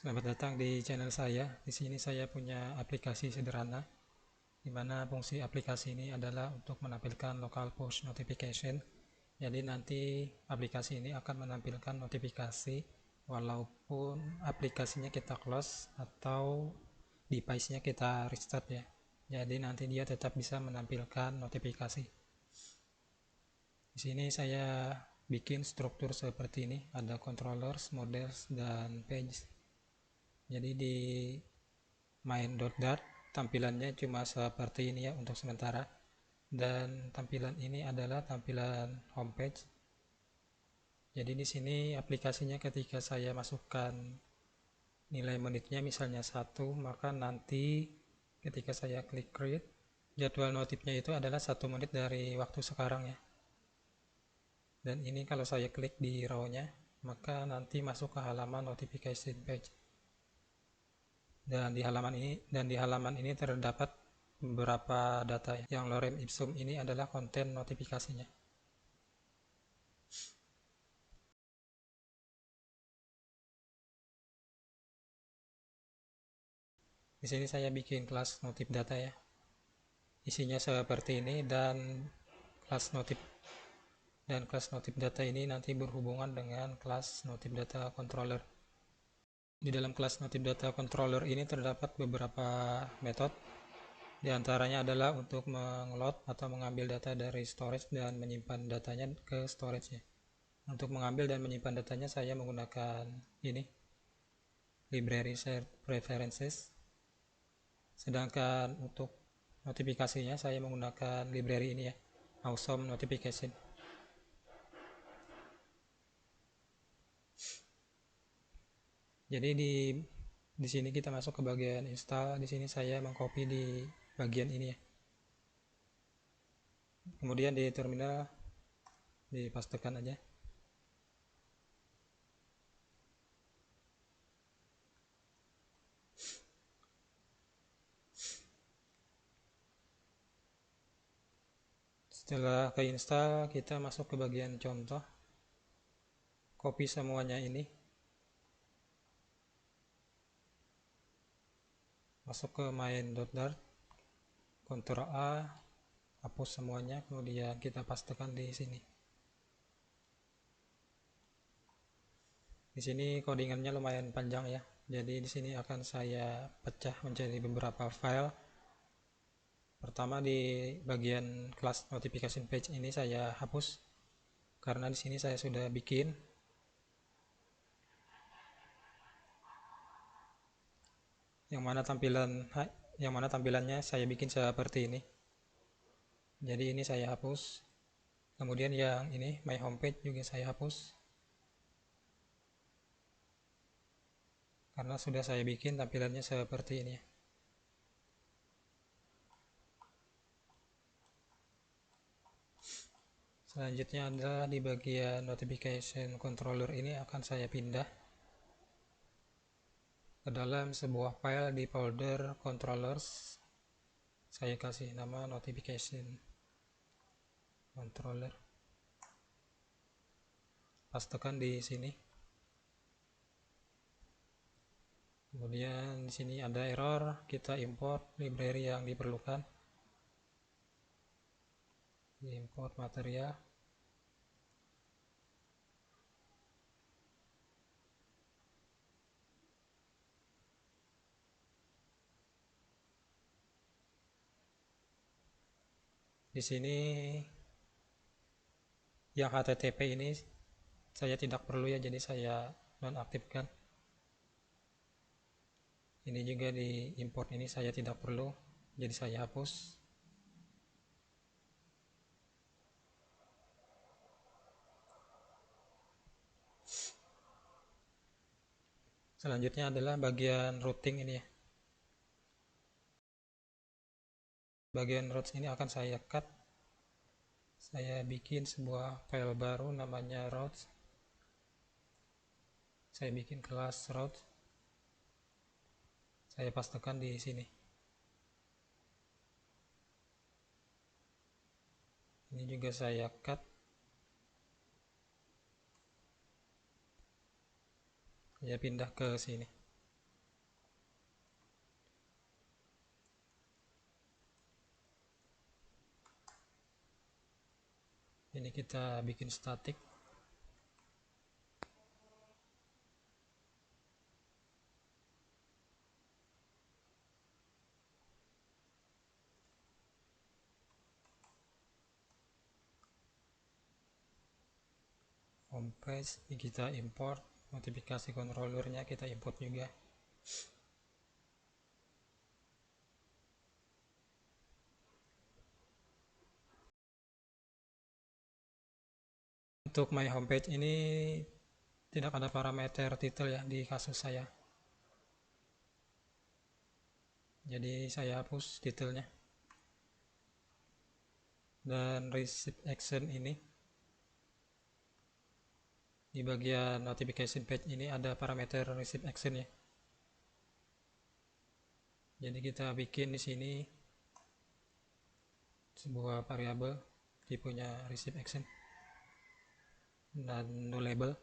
Selamat datang di channel saya. Di sini saya punya aplikasi sederhana, di mana fungsi aplikasi ini adalah untuk menampilkan local push notification. Jadi nanti aplikasi ini akan menampilkan notifikasi walaupun aplikasinya kita close atau device-nya kita restart ya. Jadi nanti dia tetap bisa menampilkan notifikasi. Di sini saya bikin struktur seperti ini, ada controllers, models, dan page. Jadi di main.dart tampilannya cuma seperti ini ya untuk sementara, dan tampilan ini adalah tampilan homepage. Jadi di sini aplikasinya ketika saya masukkan nilai menitnya misalnya 1, maka nanti ketika saya klik create, jadwal notifnya itu adalah 1 menit dari waktu sekarang ya. Dan ini kalau saya klik di row-nya, maka nanti masuk ke halaman notification page. Dan di halaman ini terdapat beberapa data. Yang lorem ipsum ini adalah konten notifikasinya. Di sini saya bikin kelas notif data ya. Isinya seperti ini, kelas notif data ini nanti berhubungan dengan kelas notif data controller. Di dalam kelas notif data controller ini terdapat beberapa metode. Di antaranya adalah untuk mengeload atau mengambil data dari storage dan menyimpan datanya ke storage-nya. Untuk mengambil dan menyimpan datanya saya menggunakan ini, library shared preferences. Sedangkan untuk notifikasinya saya menggunakan library ini ya, awesome notification. Jadi di sini kita masuk ke bagian install. Di sini saya mengcopy di bagian ini ya. Kemudian di terminal dipastekan aja. Setelah keinstall, kita masuk ke bagian contoh. Copy semuanya ini. Masuk ke main.dart. Ctrl A, hapus semuanya, kemudian kita pastekan di sini. Di sini codingannya lumayan panjang ya. Jadi di sini akan saya pecah menjadi beberapa file. Pertama di bagian class notification page ini saya hapus karena di sini saya sudah bikin. Yang mana tampilannya saya bikin seperti ini. Jadi ini saya hapus. Kemudian yang ini my homepage juga saya hapus. Karena sudah saya bikin tampilannya seperti ini. Selanjutnya adalah di bagian notification controller ini akan saya pindah ke dalam sebuah file di folder controllers. Saya kasih nama notification controller. Pastekan di sini. Kemudian di sini ada error, kita import library yang diperlukan. Import material. Di sini yang HTTP ini saya tidak perlu ya, jadi saya nonaktifkan. Ini juga di import ini saya tidak perlu, jadi saya hapus. Selanjutnya adalah bagian routing ini ya. Bagian routes ini akan saya cut. Saya bikin sebuah file baru namanya routes. Saya bikin kelas routes. Saya pastekan di sini. Ini juga saya cut. Saya pindah ke sini. Ini kita bikin static. Homepage kita import, notifikasi controllernya kita import juga. Untuk my homepage ini tidak ada parameter title ya di kasus saya, jadi saya hapus titelnya. Dan receive action ini, di bagian notification page ini ada parameter receive action ya. Jadi kita bikin di sini sebuah variabel tipenya receive action dan nullable.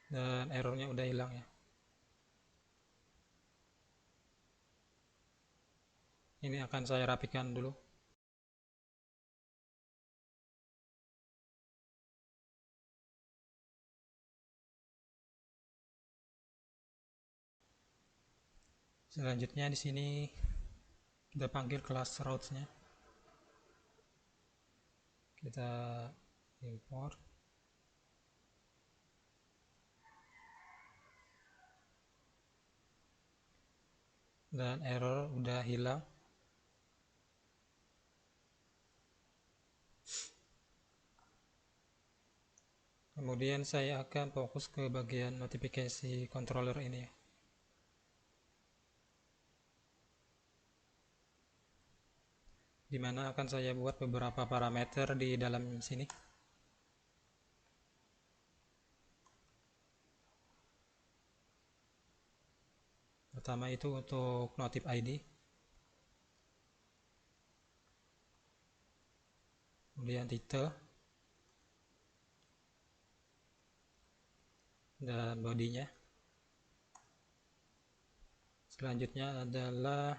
Dan errornya udah hilang ya. Ini akan saya rapikan dulu. Selanjutnya di sini kita panggil kelas routes-nya. Kita import. Dan error udah hilang. Kemudian saya akan fokus ke bagian notifikasi controller ini ya. Dimana akan saya buat beberapa parameter di dalam sini. Pertama itu untuk notif ID. Kemudian title. Dan bodinya. Selanjutnya adalah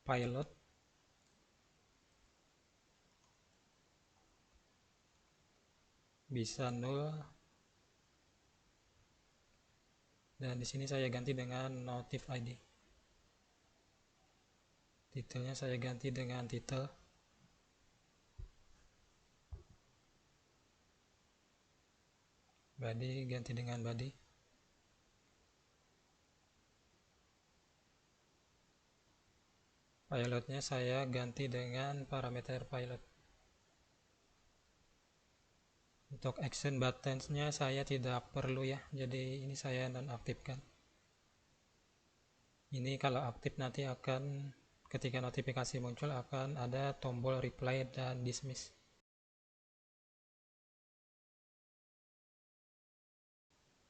pilot. Bisa null. Dan di sini saya ganti dengan notif ID. Titelnya saya ganti dengan title. Body ganti dengan body. Pilotnya saya ganti dengan parameter pilot. Untuk action buttons-nya saya tidak perlu ya, jadi ini saya nonaktifkan. Ini kalau aktif nanti akan ketika notifikasi muncul akan ada tombol reply dan dismiss.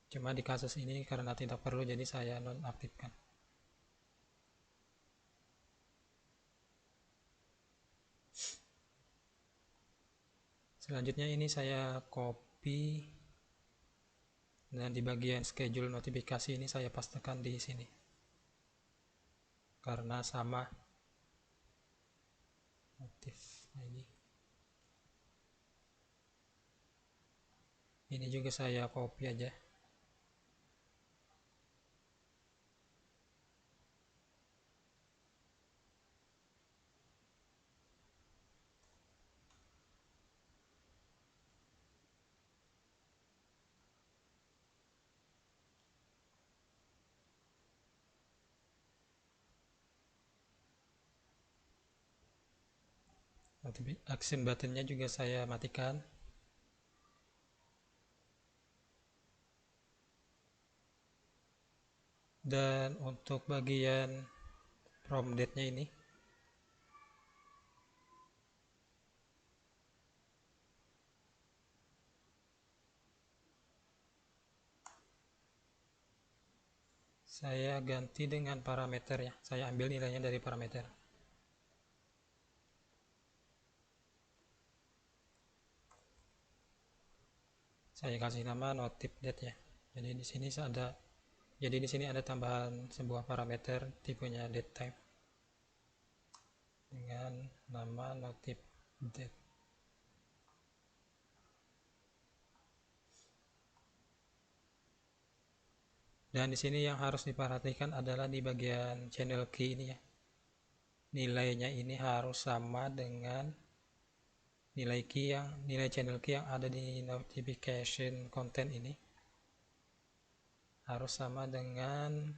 Cuma di kasus ini karena tidak perlu jadi saya nonaktifkan. Selanjutnya ini saya copy dan di bagian schedule notifikasi ini saya pastekan di sini. Karena sama notif ID. Ini juga saya copy aja. Action buttonnya juga saya matikan. Dan untuk bagian from date-nya ini saya ganti dengan parameter ya. Saya ambil nilainya dari parameter. Saya kasih nama notif date ya. Jadi di sini ada tambahan sebuah parameter tipenya datetime dengan nama notif date. Dan di sini yang harus diperhatikan adalah di bagian channel key ini ya. Nilainya ini harus sama dengan nilai channel key yang ada di notification content ini. Harus sama dengan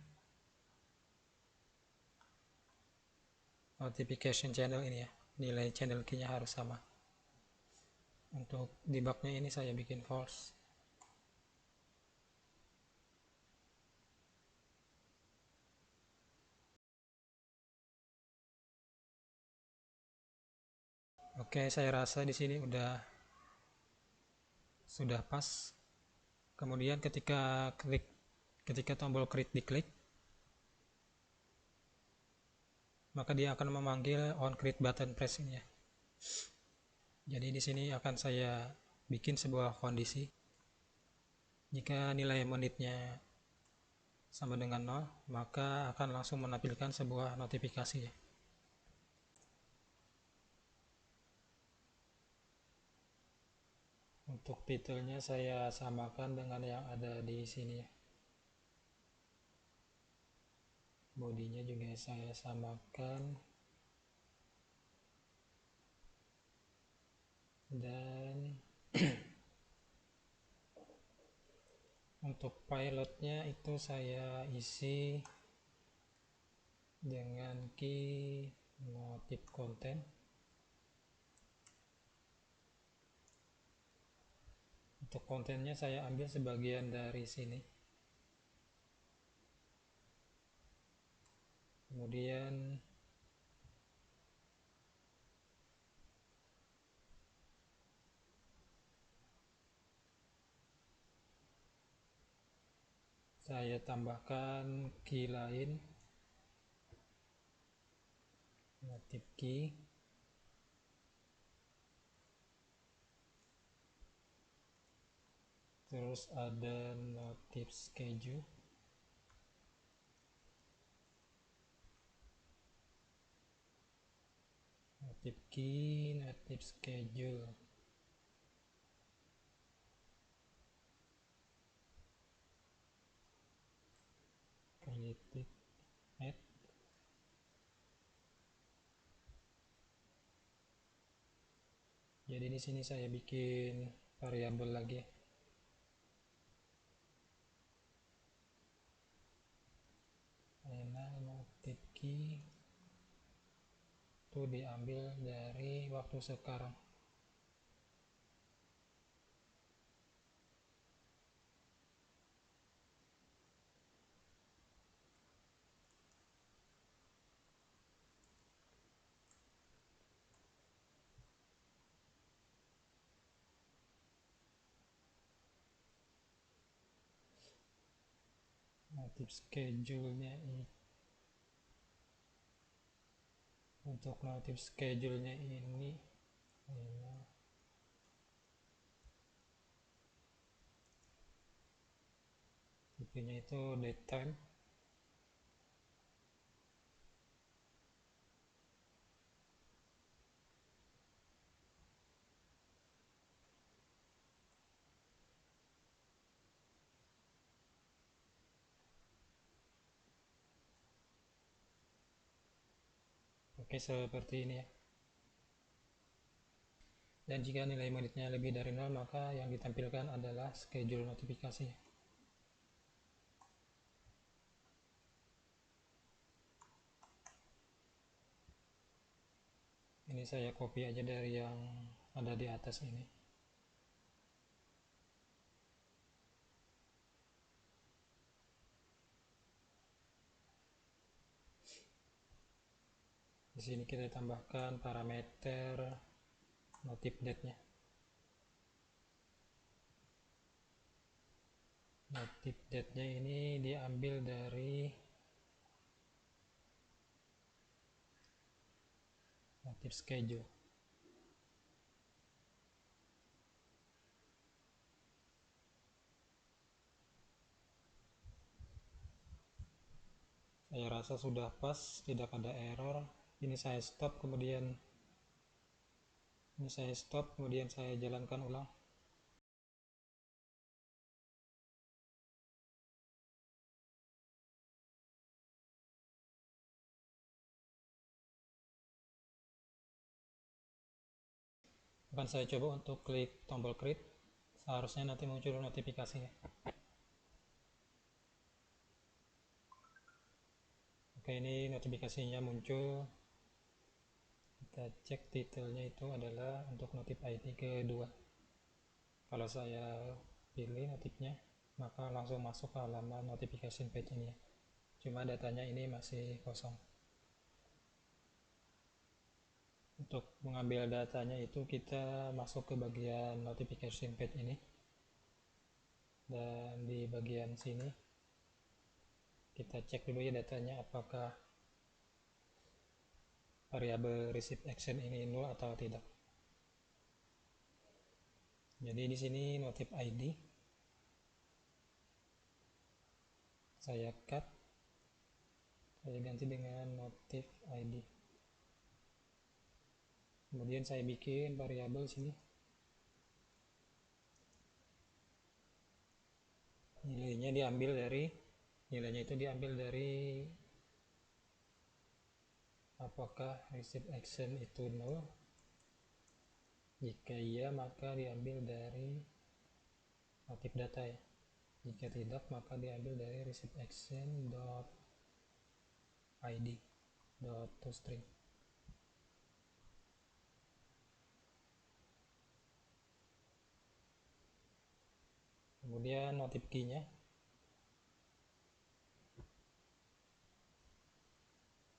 notification channel ini ya. Nilai channel key-nya harus sama. Untuk debugnya ini saya bikin false. Oke, saya rasa di sini sudah pas. Kemudian ketika tombol create diklik, maka dia akan memanggil on create button press ini ya. Jadi di sini akan saya bikin sebuah kondisi. Jika nilai menitnya sama dengan 0, maka akan langsung menampilkan sebuah notifikasi ya. Untuk titelnya saya samakan dengan yang ada di sini ya. Bodinya juga saya samakan. Dan untuk pilotnya itu saya isi dengan key notif content. Untuk kontennya saya ambil sebagian dari sini. Kemudian saya tambahkan key lain, notif key. Terus ada notif schedule. Notif key, notif schedule. Created add. Jadi di sini saya bikin variabel lagi. Final notif key itu diambil dari waktu sekarang. Notif schedule-nya ini, untuk notif schedule-nya ini tipenya itu datetime. Oke, seperti ini ya. Dan jika nilai menitnya lebih dari 0, maka yang ditampilkan adalah schedule notifikasi. Ini saya copy aja dari yang ada di atas ini. Di sini kita tambahkan parameter notif date-nya. Notif date-nya ini diambil dari notif schedule. rasa sudah pas, tidak ada error. Ini saya stop, kemudian saya jalankan ulang. Akan saya coba untuk klik tombol create. Seharusnya nanti muncul notifikasinya. Oke, ini notifikasinya muncul. Kita cek detailnya, itu adalah untuk notif ID kedua. Kalau saya pilih notifnya, maka langsung masuk ke halaman notification page ini. Cuma datanya ini masih kosong. Untuk mengambil datanya itu kita masuk ke bagian notification page ini, dan di bagian sini kita cek dulu ya datanya, apakah variabel receive action ini nol atau tidak. Jadi di sini notif ID saya cut, saya ganti dengan notif ID. Kemudian saya bikin variabel sini, nilainya itu diambil dari apakah receive action itu nol. Jika iya, maka diambil dari notif data ya. Jika tidak, maka diambil dari receive action id toString. Kemudian notif key-nya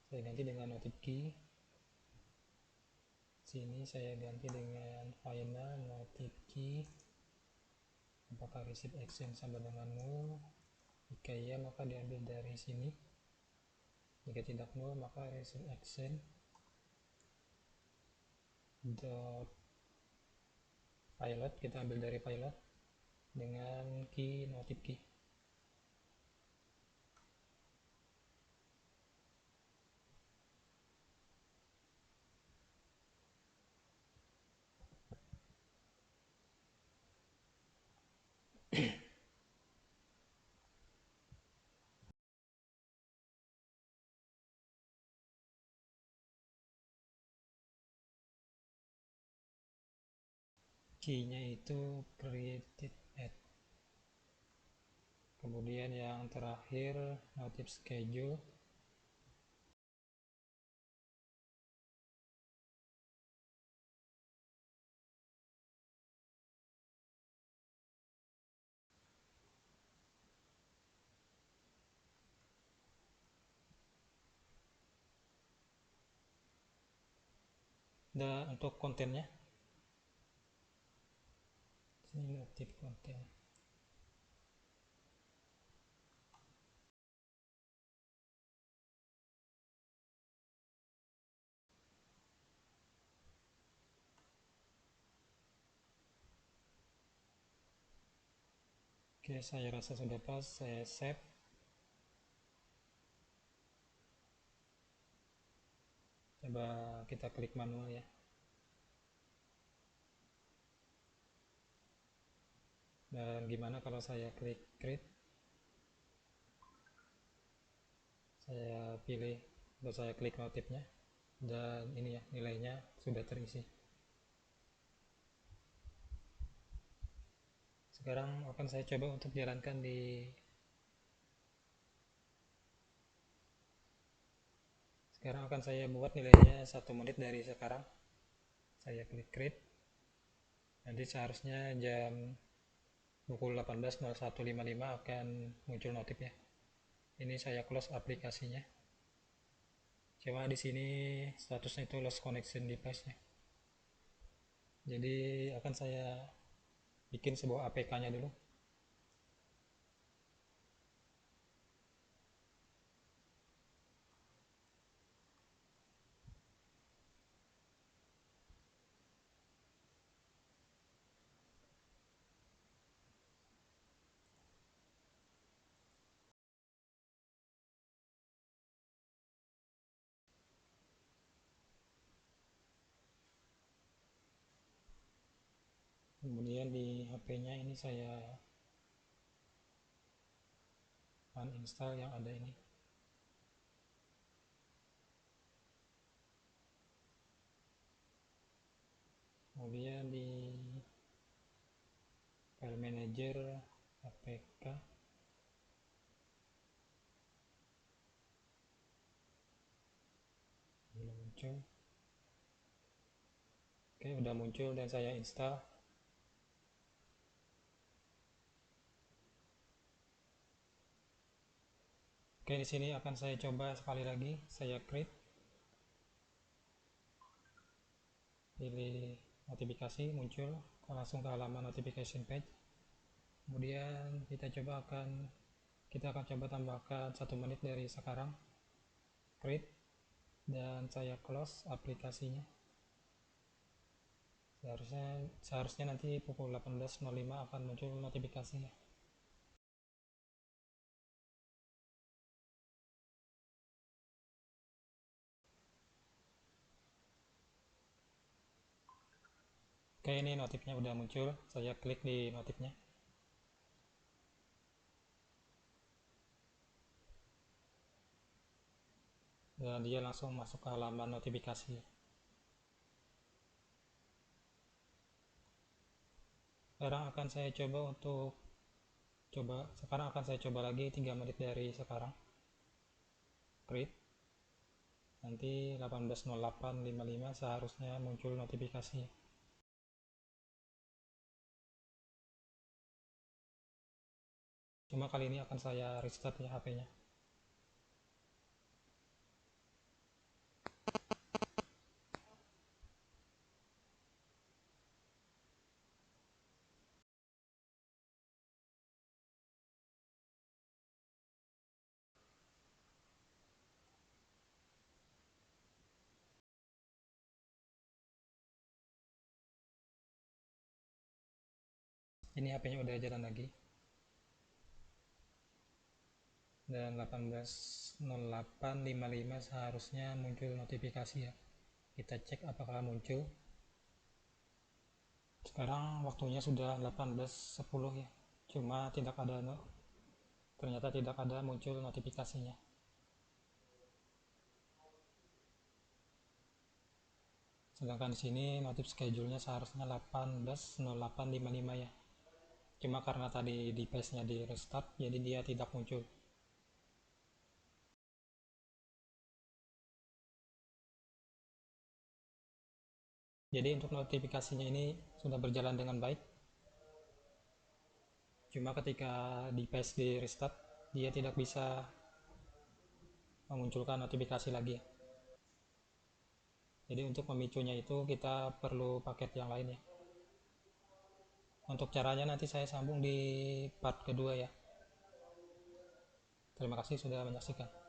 saya ganti dengan notif key. Sini saya ganti dengan final notif key. Apakah receive action sama dengan nol? Jika iya, maka diambil dari sini. Jika tidak nol, maka receive action pilot, kita ambil dari pilot dengan key notif key. Key-nya itu created at. Kemudian yang terakhir notif schedule. Dan untuk kontennya, ini notif konten. Oke, saya rasa sudah pas, saya save. Coba kita klik manual ya. Dan gimana kalau saya klik create? Saya pilih atau saya klik notifnya, dan ini ya, nilainya sudah terisi. Sekarang akan saya coba untuk jalankan sekarang akan saya buat nilainya 1 menit dari sekarang. Saya klik create. Nanti seharusnya jam pukul 18.01.55 akan muncul notifnya. Ini saya close aplikasinya. Cuma di sini statusnya itu lost connection device-nya. Jadi akan saya bikin sebuah APK-nya dulu. Kemudian di HP-nya ini saya uninstall yang ada ini. Kemudian di file manager APK belum muncul. Oke, udah muncul dan saya install. Oke, di sini akan saya coba sekali lagi. Saya create, pilih notifikasi, muncul langsung ke halaman notification page. Kemudian kita akan coba tambahkan 1 menit dari sekarang. Create dan saya close aplikasinya. Seharusnya nanti pukul 18.05 akan muncul notifikasinya. Oke, ini notifnya udah muncul. Saya klik di notifnya. Dan dia langsung masuk ke halaman notifikasi. Sekarang akan saya coba lagi 3 menit dari sekarang. Create. Nanti 18.08.55 seharusnya muncul notifikasi. Cuma kali ini akan saya restart ya HP-nya. Ini HP-nya udah jalan lagi. Dan 18.08.55 seharusnya muncul notifikasi ya. Kita cek apakah muncul. Sekarang waktunya sudah 18.10 ya. Cuma ternyata tidak ada muncul notifikasinya. Sedangkan di sini notif schedule-nya seharusnya 18.08.55 ya. Cuma karena tadi device-nya di restart, jadi dia tidak muncul. Jadi untuk notifikasinya ini sudah berjalan dengan baik. Cuma ketika device di restart, dia tidak bisa memunculkan notifikasi lagi. Jadi untuk memicunya itu kita perlu paket yang lain ya. Untuk caranya nanti saya sambung di part kedua ya. Terima kasih sudah menyaksikan.